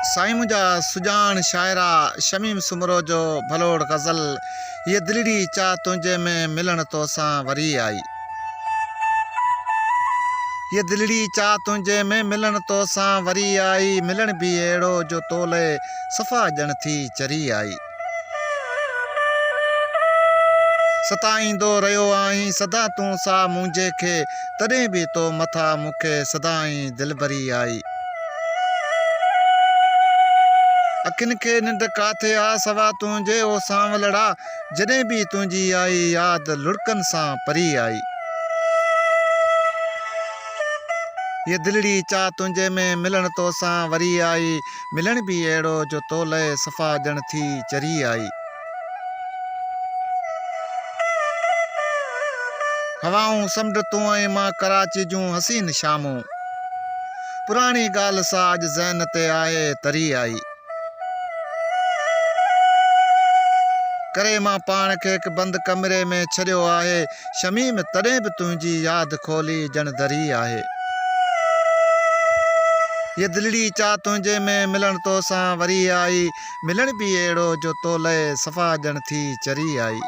साईं मुंहिंजा सुजान शायरा शमीम सुमरो जो भलोड़ गज़ल ये दिलड़ी चा तुंहिंजे में मिलण तोसां वरी आई। ये दिलड़ी चा तुंहिंजे में मिलण तोसां वरी आई, मिलण भी अहिड़ो जो तोले सफ़ा ॼण थी चरी आई। सताईंदो रहियो आहीं सदा तूं सा मुंहिंजे खे, तॾहिं बि तो मथां मूंखे सदाईं दिलबरी आई। अखियुनि खे निंड काथे आ सवा तुंहिंजे ओ सांवलड़ा, जॾहिं बि तुंहिंजी आई यादि लुड़कनि सां परी आई। ये दिलड़ी चा तुंहिंजे में मिलण तोसां वरी आई, मिलण बि अहिड़ो जो तोले सफ़ा ॼण थी चरी आई। हवाऊं समुंड तूं ऐं मां कराची जूं हसीन शामूं, पुराणी ॻाल्हि सां अॼु ज़हन ते आहे तरी आई। करे मां पाण खे हिकु बंदि कमरे में छॾियो आहे, शमीम तॾहिं बि तुंहिंजी यादि खोली ॼण दरी आहे। ये दिलड़ी चा तुंहिंजे में मिलण तोसां वरी आई, मिलण बि अहिड़ो जो तोले सफ़ा ॼण थी चरी आई।